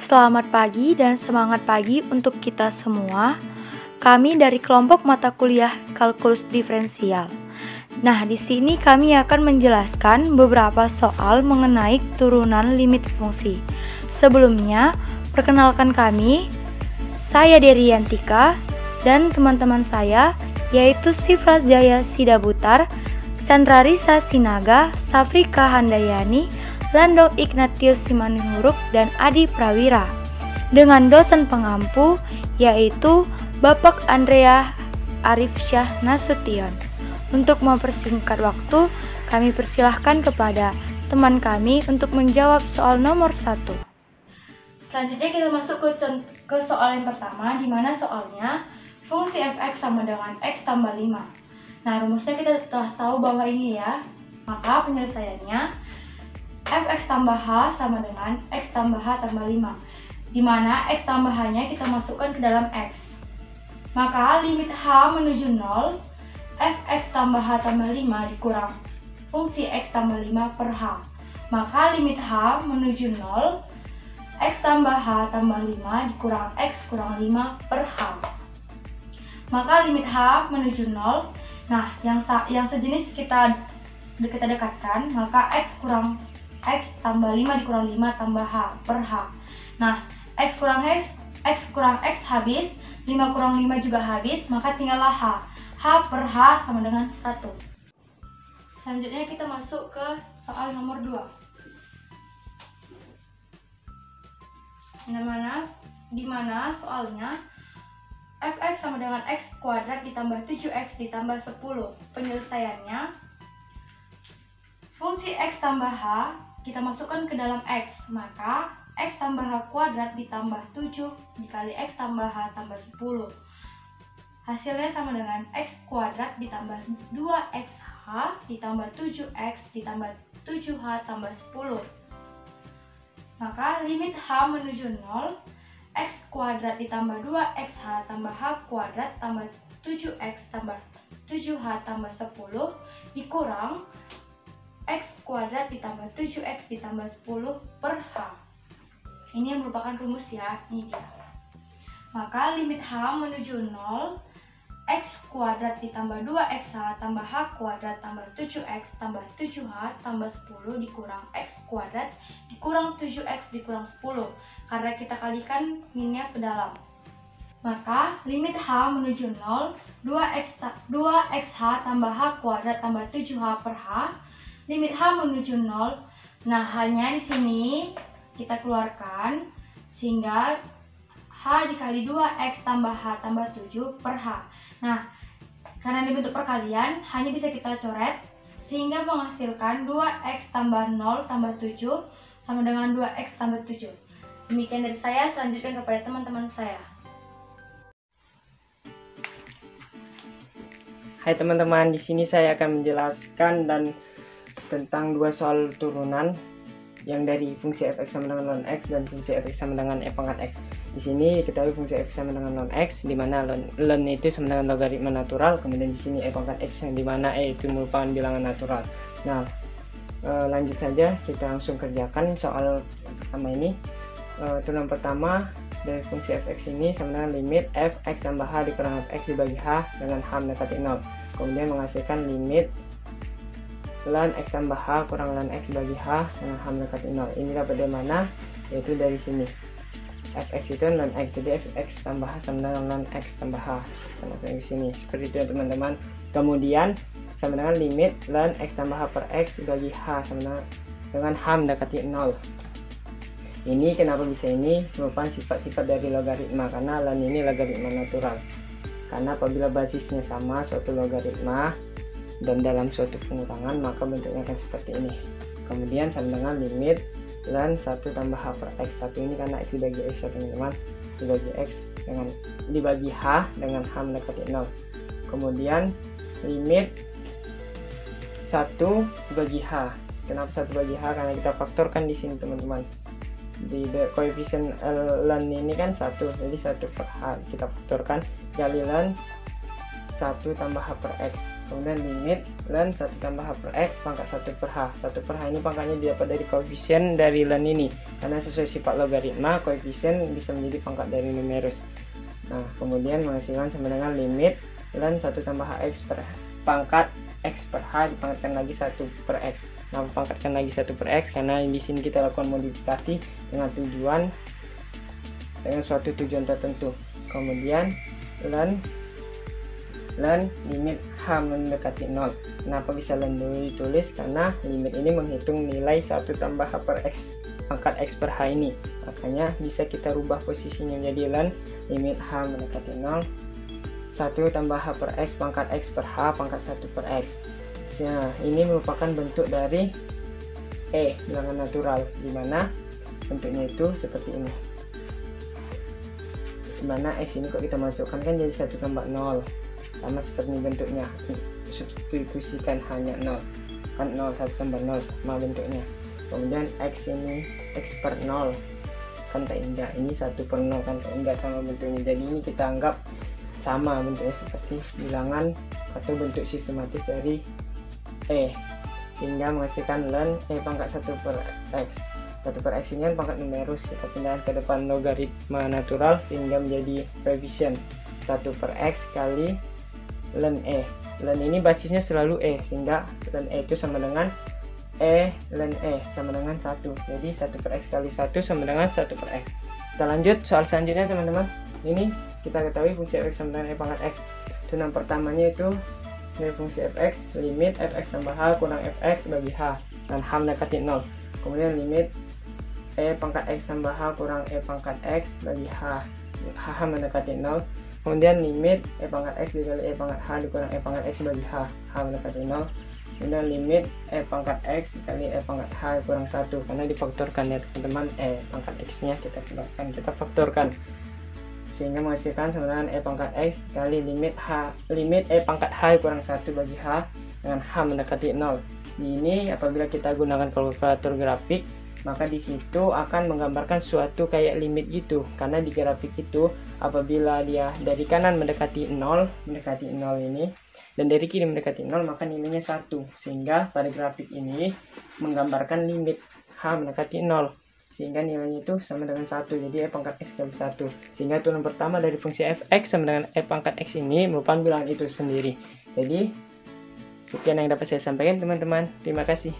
Selamat pagi dan semangat pagi untuk kita semua. Kami dari kelompok mata kuliah Kalkulus Diferensial. Nah, di sini kami akan menjelaskan beberapa soal mengenai turunan limit fungsi. Sebelumnya, perkenalkan kami, saya Deriantika dan teman-teman saya yaitu Sifra Jaya Sidabutar, Chandra Risa Sinaga, Safrika Handayani, Landong Ignatius Simanihuruk, dan Adi Prawira. Dengan dosen pengampu yaitu Bapak Andrea Arifsyah Nasution. Untuk mempersingkat waktu, kami persilahkan kepada teman kami untuk menjawab soal nomor 1. Selanjutnya kita masuk ke soal yang pertama, di mana soalnya fungsi fx sama dengan x tambah 5. Nah, rumusnya kita telah tahu bahwa ini ya. Maka penyelesaiannya fx tambah h sama dengan x tambah h tambah 5, di mana x tambah h-nya kita masukkan ke dalam x. Maka limit h menuju 0, fx tambah h tambah 5 dikurang fungsi x tambah 5 per h. Maka limit h menuju 0, x tambah h tambah 5 dikurang x kurang 5 per h. Maka limit h menuju 0. Nah, yang sejenis kita dekatkan, maka x kurang x tambah 5 dikurang 5 tambah h per h. Nah, x kurang x habis, 5 kurang 5 juga habis, maka tinggallah h. H per h sama dengan 1. Selanjutnya kita masuk ke soal nomor 2. Di mana soalnya fx sama dengan x kuadrat ditambah 7x ditambah 10. Penyelesaiannya fungsi x tambah h kita masukkan ke dalam x, maka x tambah h kuadrat ditambah 7 dikali x tambah h tambah 10. Hasilnya sama dengan x kuadrat ditambah 2xh ditambah 7x ditambah 7h tambah 10. Maka limit h menuju 0, x kuadrat ditambah 2xh tambah h kuadrat tambah 7x tambah 7h tambah 10 dikurang x kuadrat ditambah 7x ditambah 10 per h. Ini yang merupakan rumus ya, ini dia. Maka limit h menuju 0, x kuadrat ditambah 2xh tambah h kuadrat tambah 7x tambah 7h tambah 10 dikurang x kuadrat dikurang 7x dikurang 10, karena kita kalikan minnya ke dalam. Maka limit h menuju 0, 2xh tambah h kuadrat tambah 7h per h. Limit h menuju 0. Nah, hanya di sini kita keluarkan sehingga h dikali 2x tambah h tambah 7 per h. Nah, karena ini bentuk perkalian, hanya bisa kita coret sehingga menghasilkan 2x tambah 0 tambah 7 sama dengan 2x tambah 7. Demikian dari saya, selanjutnya kepada teman-teman saya. Hai teman-teman, di sini saya akan menjelaskan tentang dua soal turunan yang dari fungsi fx sama dengan ln x dan fungsi fx sama dengan f pangkat x. Di sini diketahui fungsi f sama dengan ln x, di mana ln itu sama dengan logaritma natural, kemudian di sini f pangkat x yang di mana e itu merupakan bilangan natural. Nah, lanjut saja kita langsung kerjakan soal pertama ini. Turunan pertama dari fungsi fx ini sama dengan limit fx tambah h dikurang fx dibagi h dengan h mendekati 0. Kemudian menghasilkan limit ln x tambah h kurang ln x bagi h dengan h mendekati 0. Ini dapat dari mana? Yaitu dari sini. Fx itu ln x, jadi fx tambah h sama dengan ln x tambah h. Kita masukkan ke sini. Seperti itu ya teman-teman. Kemudian sama dengan limit ln x tambah h per x dibagi h sama dengan h mendekati 0. Ini kenapa bisa ini? Merupakan sifat-sifat dari logaritma, karena ln ini logaritma natural. Karena apabila basisnya sama suatu logaritma dan dalam suatu pengurangan, maka bentuknya akan seperti ini. Kemudian sama dengan limit ln 1 tambah h per x. 1 ini karena x dibagi x ya teman-teman, dibagi x dengan dibagi h dengan h mendekati 0. Kemudian limit 1 bagi h. Kenapa 1 bagi h? Karena kita faktorkan di sini teman-teman. Di koefisien ln ini kan 1, jadi 1 per h kita faktorkan kali ln 1 tambah h per x. Kemudian limit ln 1 tambah h per x pangkat 1 per h. 1 per h ini pangkatnya didapat dari koefisien dari ln ini, karena sesuai sifat logaritma koefisien bisa menjadi pangkat dari numerus. Nah, kemudian menghasilkan sama dengan limit ln 1 tambah hx per pangkat x per h dipangkatkan lagi 1 per x. Nah, pangkatkan lagi 1 per x karena di sini kita lakukan modifikasi dengan suatu tujuan tertentu. Kemudian ln limit h mendekati 0. Kenapa bisa ln dulu ditulis? Karena limit ini menghitung nilai 1 tambah h per x pangkat x per h ini, makanya bisa kita rubah posisinya menjadi ln limit h mendekati 0 1 tambah h per x pangkat x per h pangkat 1 per x. Nah, ini merupakan bentuk dari bilangan natural, dimana bentuknya itu seperti ini, dimana x ini kok kita masukkan kan jadi 1 tambah 0, sama seperti bentuknya, substitusikan hanya 0 kan, 0 1 tambah 0 sama bentuknya. Kemudian x ini x per 0 kan tak indah, ini 1 per 0 kan tak indah sama bentuknya. Jadi ini kita anggap sama bentuknya seperti bilangan atau bentuk sistematis dari sehingga menghasilkan ln pangkat 1 per x. 1 per x ini kan pangkat numerus, kita pindahkan ke depan logaritma natural sehingga menjadi koefisien 1 per x kali ln ln ini basisnya selalu sehingga ln itu sama dengan ln sama dengan 1. Jadi 1 per x kali 1 sama dengan 1 per x. Kita lanjut soal selanjutnya teman-teman. Ini kita ketahui fungsi fx sama dengan pangkat x. Turunan pertamanya itu dari fungsi fx, limit fx tambah h kurang fx bagi h dan h mendekati 0. Kemudian limit pangkat x tambah h kurang pangkat x bagi h mendekati 0. Kemudian limit pangkat x dikali pangkat h dikurang pangkat x bagi h mendekati 0. Kemudian limit pangkat x dikali pangkat h kurang 1, karena difaktorkan ya teman-teman, pangkat x nya kita faktorkan sehingga menghasilkan sama dengan pangkat x kali limit pangkat h kurang 1 bagi h dengan h mendekati 0. Ini apabila kita gunakan kalkulator grafik, maka di situ akan menggambarkan suatu kayak limit gitu, karena di grafik itu apabila dia dari kanan mendekati 0 ini dan dari kiri mendekati 0, maka nilainya 1, sehingga pada grafik ini menggambarkan limit h mendekati 0 sehingga nilainya itu sama dengan 1, jadi pangkat x kali 1, sehingga turunan pertama dari fungsi fx sama dengan pangkat x ini merupakan bilangan itu sendiri. Jadi sekian yang dapat saya sampaikan teman-teman, terima kasih.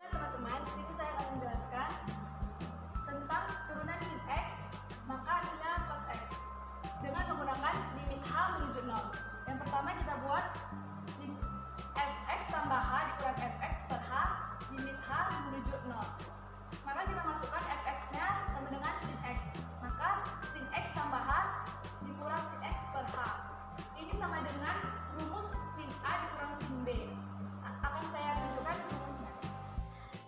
Teman-teman, di sini saya akan menjelaskan tentang turunan sin x maka hasilnya cos x dengan menggunakan limit h menuju 0. Yang pertama kita buat fx tambah h dikurang fx per h limit h menuju 0. Maka kita masukkan fx-nya sama dengan sin x, maka sin x tambah h dikurang sin x per h. Ini sama dengan rumus sin a dikurang sin b. Akan saya tentukan rumusnya.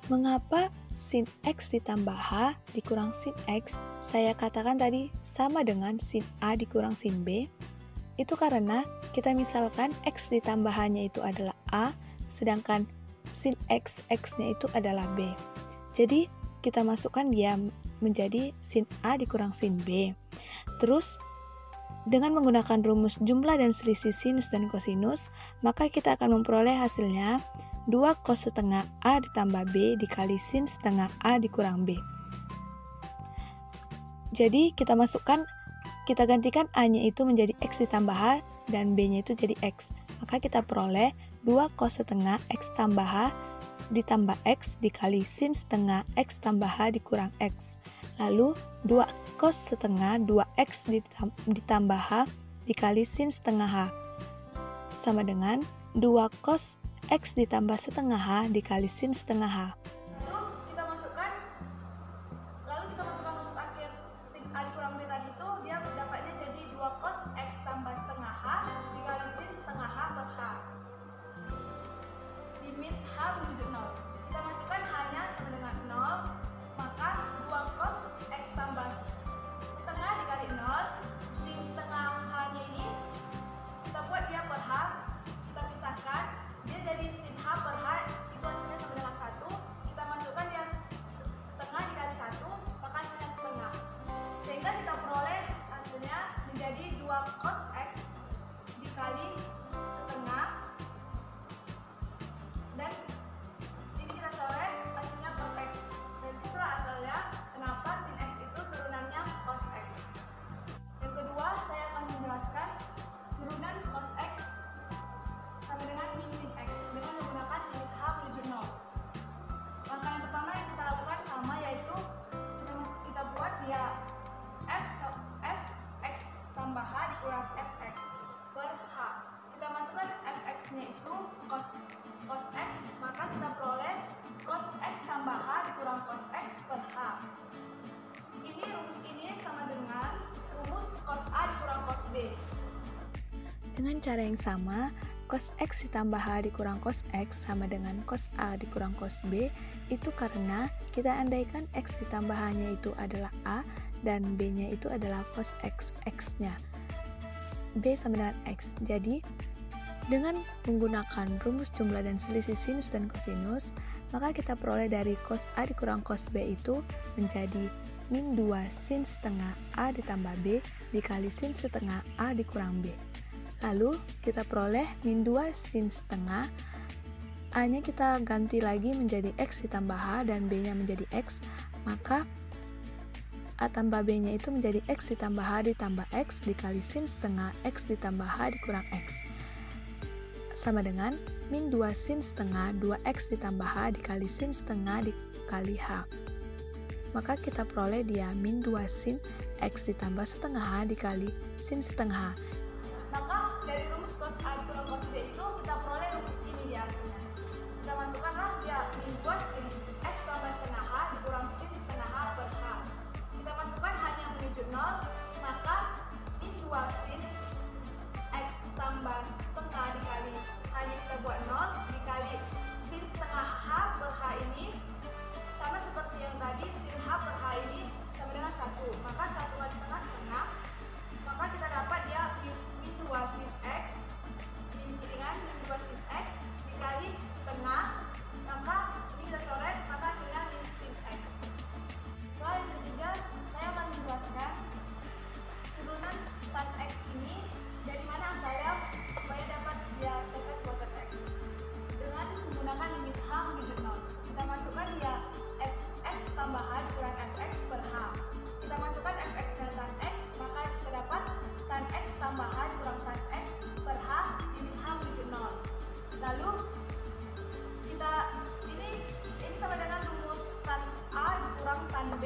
Mengapa sin x ditambah h dikurang sin x saya katakan tadi sama dengan sin a dikurang sin b? Itu karena kita misalkan x ditambah h-nya itu adalah a, sedangkan sin x-nya itu adalah b. Jadi kita masukkan dia menjadi sin a dikurang sin b. Terus dengan menggunakan rumus jumlah dan selisih sinus dan kosinus, maka kita akan memperoleh hasilnya 2 cos setengah a ditambah b dikali sin setengah a dikurang b. Jadi kita gantikan a-nya itu menjadi x ditambah h dan b-nya itu jadi x. Maka kita peroleh 2 cos setengah x tambah h ditambah x dikali sin setengah x tambah h dikurang x. Lalu 2 cos setengah 2x ditambah h dikali sin setengah h sama dengan 2 cos x ditambah setengah h dikali sin setengah h. Lalu kita masukkan rumus akhir sin a dikurang b tadi itu, dia dapatnya jadi 2 cos x tambah setengah h dikali sin setengah h per h. Limit h menuju 0. Kita masukkan h-nya sama dengan 0, maka 2 cos x tambah setengah dikali 0, sin setengah h-nya ini kita buat dia per h, kita pisahkan, dia jadi sin h per h itu hasilnya sama dengan 1, Dengan cara yang sama, cos X ditambah H dikurang cos X sama dengan cos A dikurang cos B, itu karena kita andaikan X ditambah H-nya itu adalah A dan B-nya itu adalah cos X, X-nya B sama dengan X. Jadi, dengan menggunakan rumus jumlah dan selisih sinus dan kosinus, maka kita peroleh dari cos A dikurang cos B itu menjadi min 2 sin setengah A ditambah B dikali sin setengah A dikurang B. Lalu kita peroleh min 2 sin setengah, A-nya kita ganti lagi menjadi X ditambah H dan B-nya menjadi X, maka A tambah B-nya itu menjadi X ditambah H ditambah X dikali sin setengah X ditambah H dikurang X. Sama dengan min 2 sin setengah 2X ditambah H dikali sin setengah dikali H. Maka kita peroleh dia min 2 sin X ditambah setengah H dikali sin setengah H. Maka dari rumus cos A dikurang cos B itu kita peroleh rumus ini di hasilnya. Kita masukkanlah dia min 2 sin X tambah setengah H dikurang sin setengah H per H. Kita masukkan H-nya menuju 0, maka min 2 sin X tambah setengah dikali H-nya kita buat 0 dikali sin setengah H per H ini sama seperti yang tadi, sin H per H ini sama dengan 1, maka 1 kali setengah setengah, maka kita dapat dia min 2 sin X dengan min 2 sin X dikali setengah, maka ini kita coret, maka hasilnya min sin X. Soal yang ketiga, saya akan menjelaskan turunan tan X ini dari mana asalnya supaya dapat dia secant quadrat X dengan menggunakan limit H menuju 0. Kita masukkan dia fx tambah H dikurang fx per H. Kita masukkan fx dan tan X, maka kita dapat tan X tambah H dikurang tan X per H limit H menuju 0. Lalu ini sama dengan rumus tan A dikurang tan B.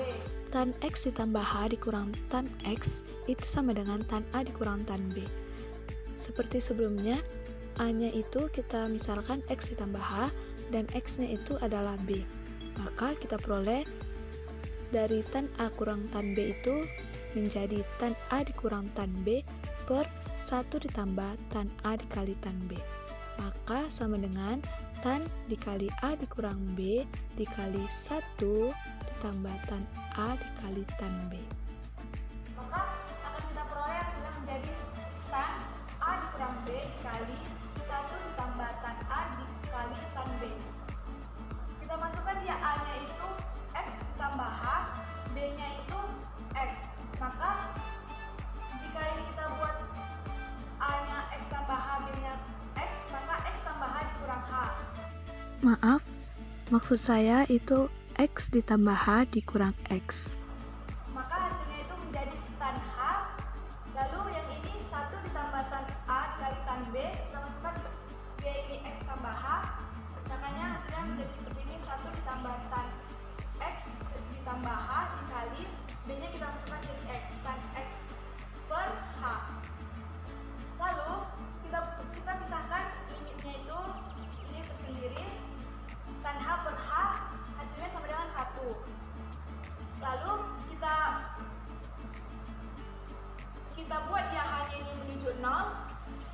Tan X ditambah H dikurang tan X itu sama dengan tan A dikurang tan B. Seperti sebelumnya, A-nya itu kita misalkan X ditambah H dan X-nya itu adalah B. Maka kita peroleh dari tan A kurang tan B itu menjadi tan A dikurang tan B per 1 ditambah tan A dikali tan B. Maka sama dengan tan dikali A dikurang B dikali 1 ditambah tan A dikali tan B. Maka akan kita peroleh hasilnya menjadi tan A dikurang B dikali 1 ditambah tan A dikali tan B. Kita masukkan dia A-nya itu X ditambah H, B-nya itu X. Maka jika ini kita buat A-nya X tambah H, B-nya X, maka X tambah H dikurang H. Maaf, maksud saya itu X ditambah H dikurang X. Maka hasilnya itu menjadi tan H. Lalu yang ini 1 ditambah tan A dikali tan B, kita masukkan B ini X tambah H. Makanya hasilnya menjadi seperti ini, 1 ditambah tan X ditambah H dikali B-nya kita masukkan jadi X, tan X per H. Lalu kita pisahkan limitnya itu ini tersendiri, tan H per H hasilnya sama dengan 1. Lalu kita buat dia H-nya ini menuju 0,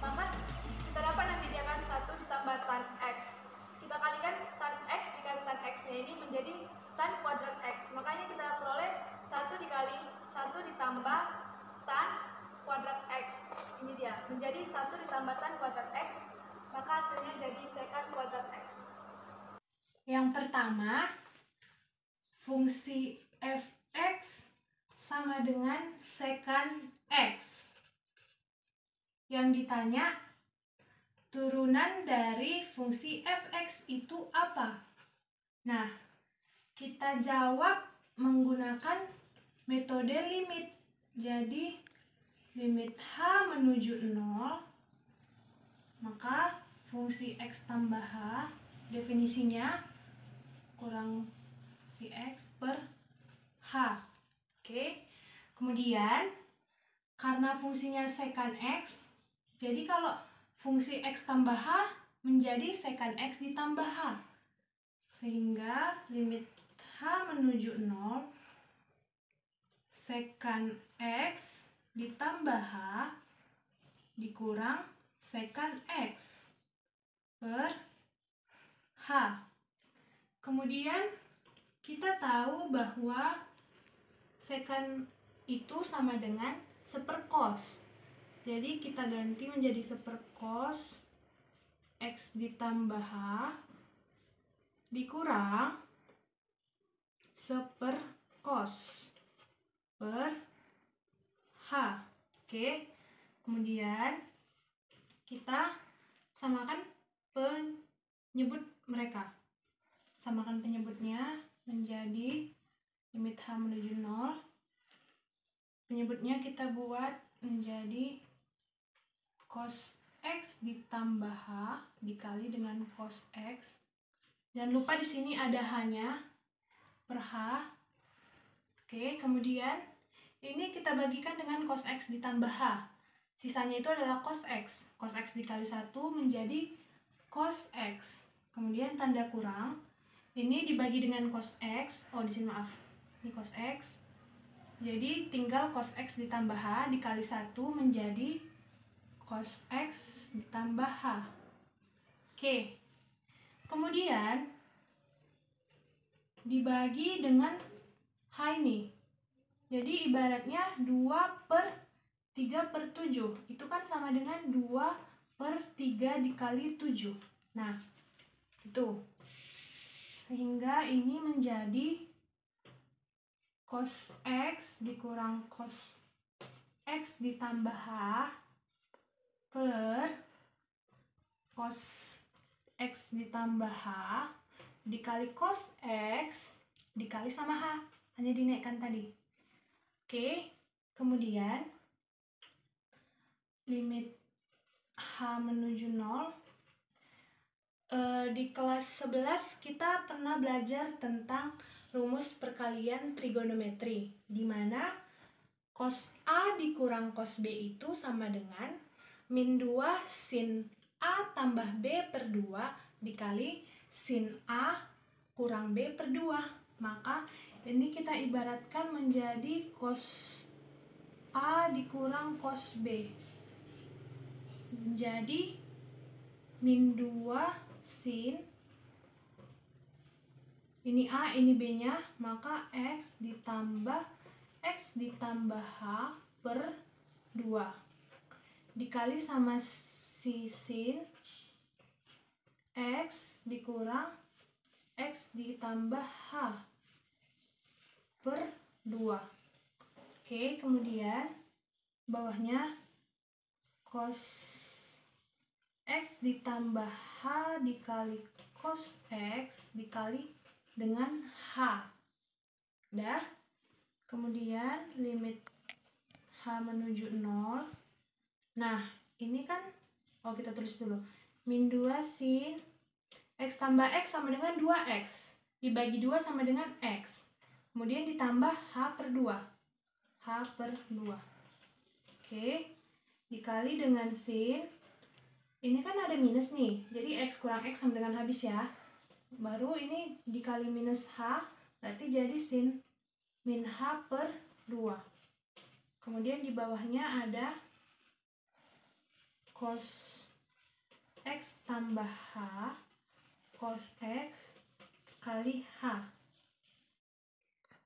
maka kita dapat nanti dia akan 1 ditambah tan X. Kita kalikan tan X dikali tan X-nya ini menjadi tan kuadrat X. Makanya kita peroleh 1 dikali 1 ditambah tan kuadrat X. Ini dia, menjadi 1 ditambah tan kuadrat X, maka hasilnya jadi secant kuadrat X. Yang pertama, fungsi fx sama dengan secant x. Yang ditanya, turunan dari fungsi fx itu apa? Nah, kita jawab menggunakan metode limit. Jadi, limit H menuju 0, maka fungsi X tambah H, definisinya kurang fungsi X per H. Oke. Kemudian, karena fungsinya secant X, jadi kalau fungsi X tambah H menjadi secant X ditambah H. Sehingga limit H menuju 0, secant X ditambah H dikurang secant X per H. Kemudian kita tahu bahwa secant itu sama dengan sepercos. Jadi kita ganti menjadi sepercos X ditambah H dikurang sepercos per H. Oke. Kemudian kita samakan penyebut mereka. Samakan penyebutnya menjadi limit H menuju 0. Penyebutnya kita buat menjadi cos X ditambah H dikali dengan cos X. Jangan lupa di sini ada H-nya per H. Oke, kemudian ini kita bagikan dengan cos X ditambah H. Sisanya itu adalah cos X. Cos X dikali 1 menjadi cos X. Kemudian tanda kurang. Ini dibagi dengan cos X. Oh, di sini maaf. Ini cos X. Jadi tinggal cos X ditambah H dikali 1 menjadi cos X ditambah H. Oke. Kemudian dibagi dengan H ini. Jadi ibaratnya 2 per 3 per 7. Itu kan sama dengan 2 per 3 dikali 7. Nah, itu. Sehingga ini menjadi cos X dikurang cos X ditambah H per cos X ditambah H dikali cos X dikali sama H. Hanya dinaikkan tadi. Oke, kemudian limit H menuju 0. Di kelas 11 kita pernah belajar tentang rumus perkalian trigonometri, di mana cos A dikurang cos B itu sama dengan min 2 sin A tambah B per 2 dikali sin A kurang B per 2. Maka ini kita ibaratkan menjadi cos A dikurang cos B. Jadi min 2 sin ini A, ini B-nya, maka X ditambah H per 2 dikali sama si sin X dikurang X ditambah H per 2. Oke, kemudian bawahnya cos X ditambah H dikali cos X dikali dengan H. Dah. Kemudian limit H menuju 0. Nah, ini kan, kita tulis dulu. Min 2 sin X tambah X sama dengan 2X. Dibagi 2 sama dengan X. Kemudian ditambah H per 2. H per 2. Oke. Dikali dengan sin. Ini kan ada minus nih. Jadi X kurang X sama dengan habis ya. Baru ini dikali minus H. Berarti jadi sin min H per 2. Kemudian di bawahnya ada cos X tambah H cos X kali H.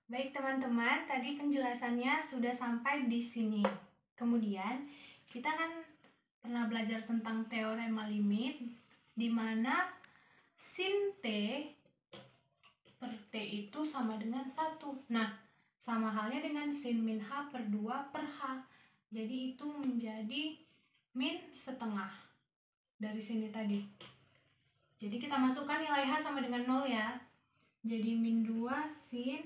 Baik teman-teman, tadi penjelasannya sudah sampai di sini. Kemudian kita kan pernah belajar tentang teorema limit, di mana sin T per T itu sama dengan 1. Nah, sama halnya dengan sin min H per 2 per H. Jadi itu menjadi min setengah dari sini tadi. Jadi kita masukkan nilai H sama dengan 0 ya. Jadi min 2 sin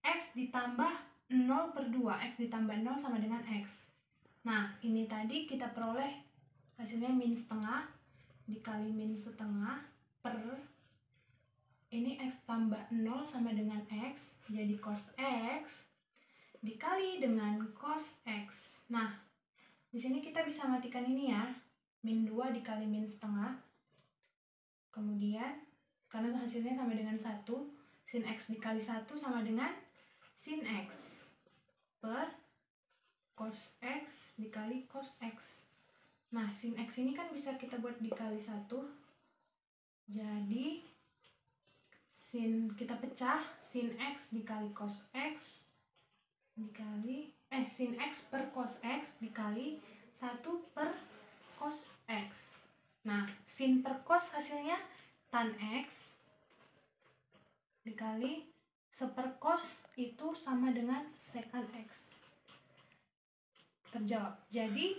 X ditambah 0 per 2. X ditambah 0 sama dengan X. Nah, ini tadi kita peroleh hasilnya min setengah dikali min setengah per ini X tambah 0 sama dengan X. Jadi cos X dikali dengan cos X. Nah, di sini kita bisa matikan ini ya. Min 2 dikali min setengah. Kemudian, karena hasilnya sama dengan 1, sin X dikali 1 sama dengan sin X per cos X dikali cos X. Nah, sin X ini kan bisa kita buat dikali 1. Jadi kita pecah, sin X dikali cos X dikali sin X per cos X dikali 1 per cos X. Nah, sin per cos hasilnya tan X dikali seper cos itu sama dengan secant X. Terjawab. Jadi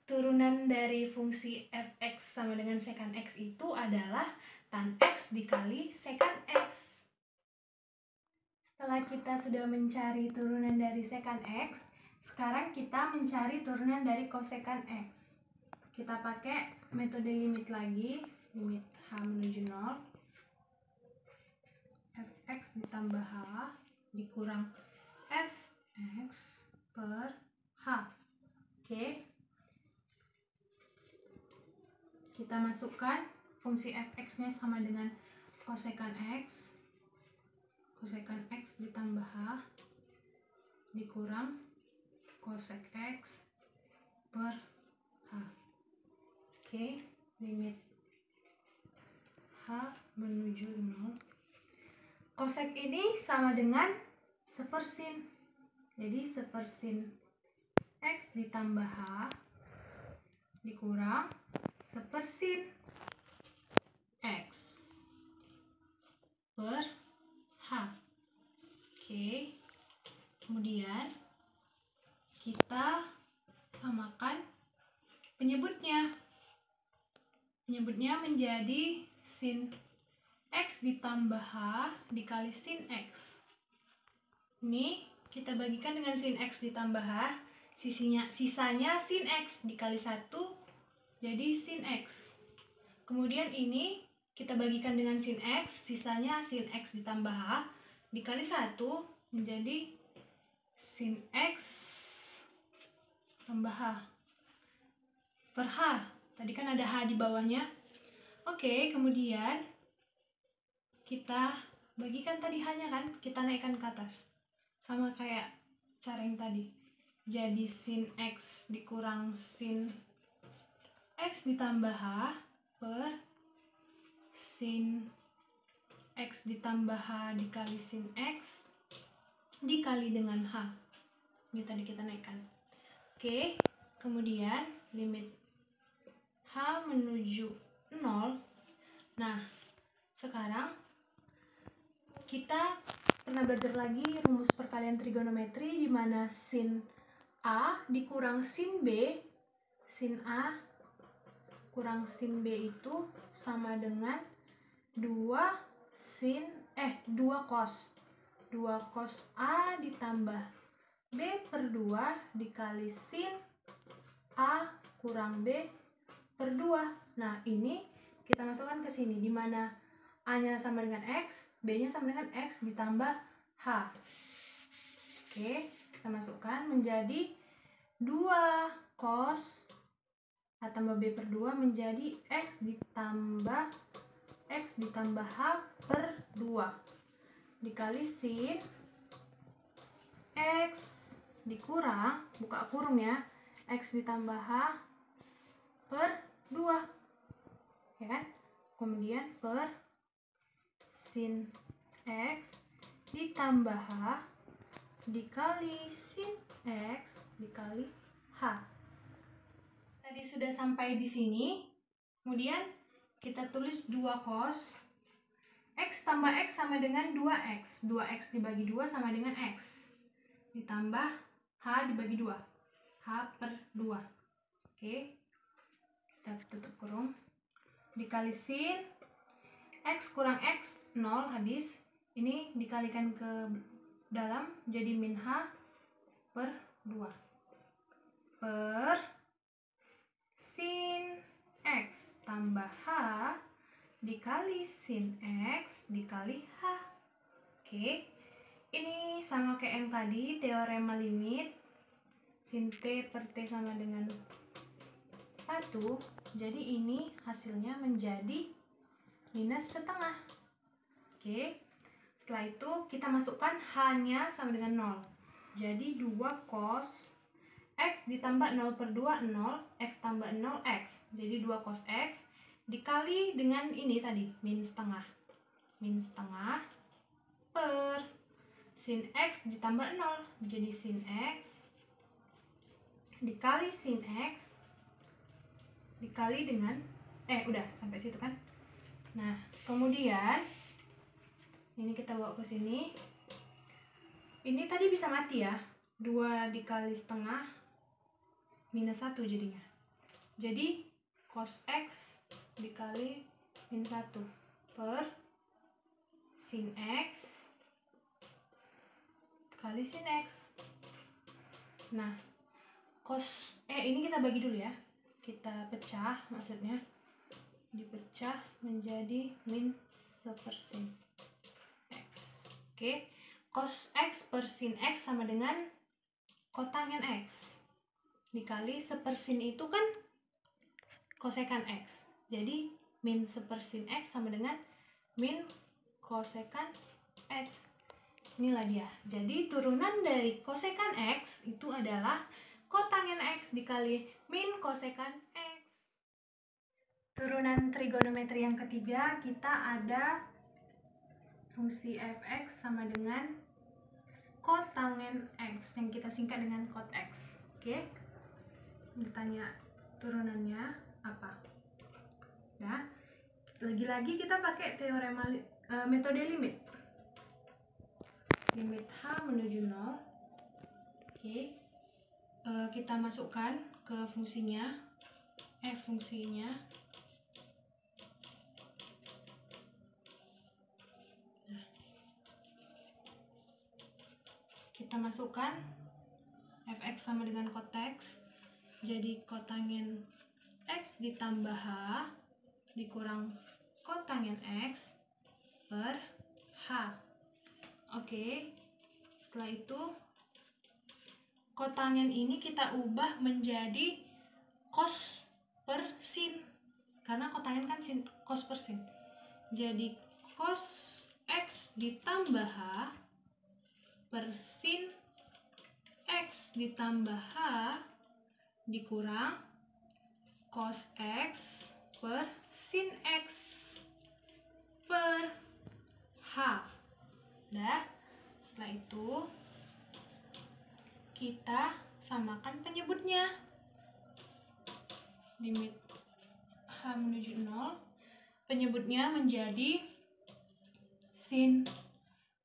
turunan dari fungsi fx sama dengan secant X itu adalah tan X dikali secant X. Setelah kita sudah mencari turunan dari secant X, sekarang kita mencari turunan dari cosecant X. Kita pakai metode limit lagi, limit H menuju 0. Fx ditambah H dikurang Fx per H. Oke. Kita masukkan fungsi Fx-nya sama dengan cosecant X. Cosecant X ditambah H dikurang cosec X per H. Oke, limit H menuju 0. Cosec ini sama dengan sepersin. Jadi sepersin X ditambah H dikurang sepersin X per H. Oke. Kemudian kita samakan penyebutnya. Penyebutnya menjadi sin X ditambah H dikali sin X. Ini kita bagikan dengan sin X ditambah H. Sisanya sin X dikali 1 jadi sin X. Kemudian ini kita bagikan dengan sin X. Sisanya sin X ditambah H dikali 1 menjadi sin X tambah H per H. Tadi kan ada H di bawahnya. Oke, kemudian kita bagikan tadi H-nya kan, kita naikkan ke atas. Sama kayak cara yang tadi. Jadi sin X dikurang sin X ditambah H per sin X ditambah H dikali sin X dikali dengan H. Ini tadi kita naikkan. Oke, kemudian limit H menuju 0. Nah, sekarang kita pernah belajar lagi rumus perkalian trigonometri di mana sin A dikurang sin B, sin A kurang sin B itu sama dengan 2 cos. 2 cos A ditambah B per 2 dikali sin A kurang B per 2. Nah, ini kita masukkan ke sini, di mana A-nya sama dengan X, B-nya sama dengan X ditambah H. Oke, kita masukkan menjadi 2 cos A tambah B per 2 menjadi X ditambah H per 2 dikali sin X dikurang, buka kurung ya, X ditambah H per 2, ya kan? Kemudian per sin X ditambah H dikali sin X dikali H. Tadi sudah sampai di sini. Kemudian kita tulis 2 cos X tambah X sama dengan 2X. 2X dibagi 2 sama dengan X. Ditambah H dibagi 2. H per 2. Oke. Kita tutup kurung. Dikali sin X kurang X 0 habis. Ini dikalikan ke dalam jadi min H per 2. Per sin X tambah H dikali sin X dikali H. Oke, ini sama kayak yang tadi, teorema limit sin T per T sama dengan 1. Jadi ini hasilnya menjadi minus setengah. Oke, setelah itu kita masukkan H-nya sama dengan 0. Jadi 2 cos X ditambah 0/2, 0, X tambah 0, X. Jadi 2 cos X dikali dengan ini tadi, min setengah. Min setengah per sin X ditambah 0. Jadi sin X dikali sin X dikali dengan, udah sampai situ kan. Nah, kemudian ini kita bawa ke sini. Ini tadi bisa mati ya. 2 dikali setengah minus 1 jadinya. Jadi cos X dikali min 1 per sin X kali sin X. Nah, ini kita bagi dulu ya. Kita pecah, maksudnya dipecah menjadi min 1/sin X. Oke. Cos X per sin X sama dengan kotangen X dikali 1/sin itu kan kosekan X. Jadi min 1/sin X sama dengan min kosekan X. Inilah dia. Jadi turunan dari kosekan X itu adalah kotangen X dikali min kosekan X. Turunan trigonometri yang ketiga, kita ada fungsi fx sama dengan kotangen X yang kita singkat dengan kot X. Oke. Ditanya turunannya apa? Ya. Lagi-lagi kita pakai teorema metode limit. Limit H menuju 0. Oke. Kita masukkan ke fungsinya. Fungsinya. Nah. Kita masukkan fx sama dengan kot X. Jadi kotangen X ditambah H dikurang kotangen X per H. Oke. Setelah itu kotangen ini kita ubah menjadi cos per sin. Karena kotangen kan sin, cos per sin. Jadi cos X ditambah H per sin X ditambah H dikurang cos X per sin X per H. Nah, setelah itu kita samakan penyebutnya. Limit H menuju 0, penyebutnya menjadi sin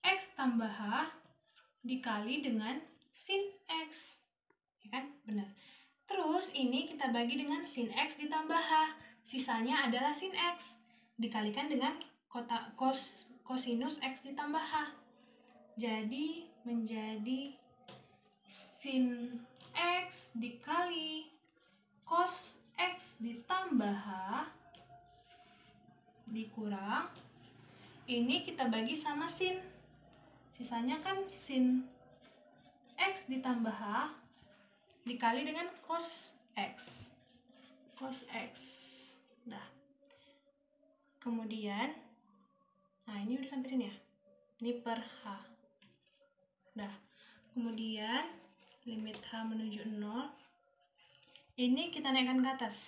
X tambah H dikali dengan sin X. Ya kan? Benar. Terus ini kita bagi dengan sin X ditambah H. Sisanya adalah sin X dikalikan dengan kosinus X ditambah H. Jadi menjadi sin X dikali cos X ditambah H dikurang, ini kita bagi sama sin. Sisanya kan sin X ditambah H dikali dengan cos X. Cos X. Nah. Kemudian, nah ini udah sampai sini ya. Ini per H. Nah, kemudian limit H menuju 0. Ini kita naikkan ke atas.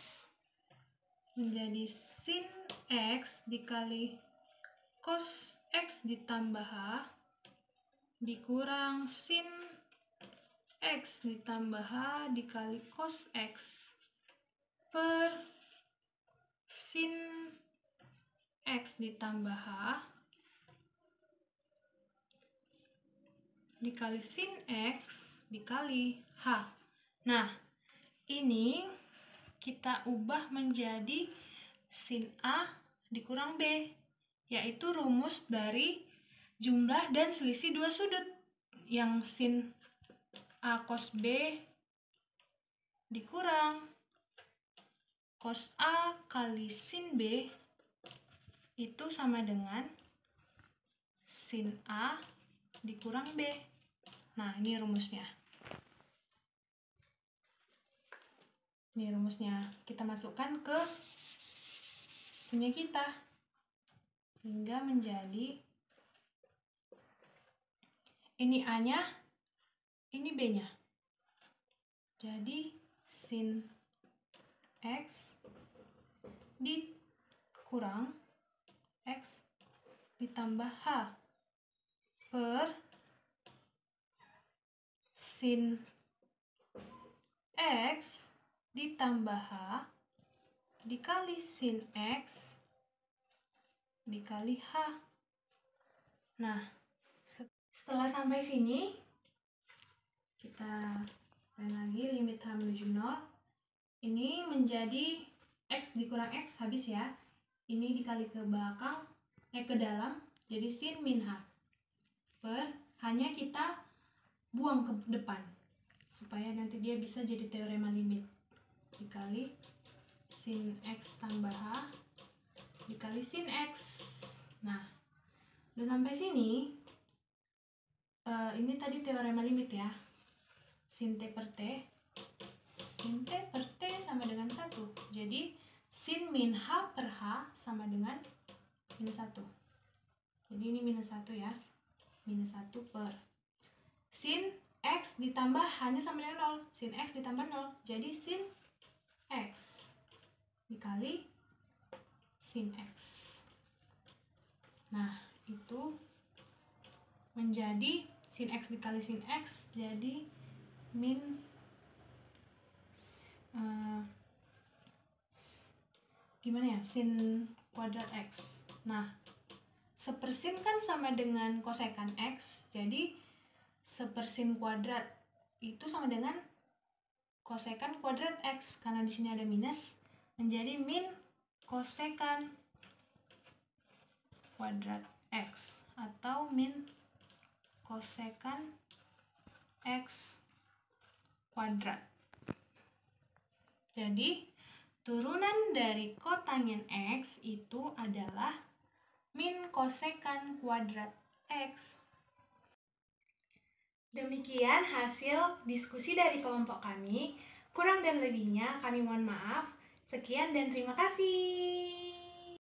Menjadi sin X dikali cos X ditambah H dikurang sin X ditambah H dikali cos X per sin X ditambah H dikali sin X dikali H. Nah, ini kita ubah menjadi sin A dikurang B, yaitu rumus dari jumlah dan selisih dua sudut, yang sin A cos B dikurang cos A kali sin B itu sama dengan sin A dikurang B. Nah, ini rumusnya. Ini rumusnya. Kita masukkan ke punya kita. Hingga menjadi ini A-nya, ini B-nya. Jadi sin X dikurang X ditambah H per sin X ditambah H dikali sin X dikali H. Nah, setelah sampai sini, kita lain lagi limit H menuju 0. Ini menjadi X dikurang X, habis ya. Ini dikali ke belakang, ke dalam, jadi sin min H. Per, hanya kita buang ke depan, supaya nanti dia bisa jadi teorema limit. Dikali sin X tambah H, dikali sin X. Nah, udah sampai sini, ini tadi teorema limit ya. Sin T per T. Sin T per T sama dengan 1. Jadi, sin min H per H sama dengan minus 1. Jadi, ini minus 1 ya. Minus 1 per. Sin X ditambah hanya sama dengan 0. Sin X ditambah 0. Jadi, sin X dikali sin X. Nah, itu menjadi sin X dikali sin X, jadi min gimana ya, sin kuadrat X. Nah, sepersin kan sama dengan kosekan X, jadi sepersin kuadrat itu sama dengan kosekan kuadrat X, karena di sini ada minus, menjadi min kosekan kuadrat X atau min kosekan X kuadrat. Jadi, turunan dari kotangen X itu adalah min kosekan kuadrat X. Demikian hasil diskusi dari kelompok kami. Kurang dan lebihnya kami mohon maaf. Sekian dan terima kasih.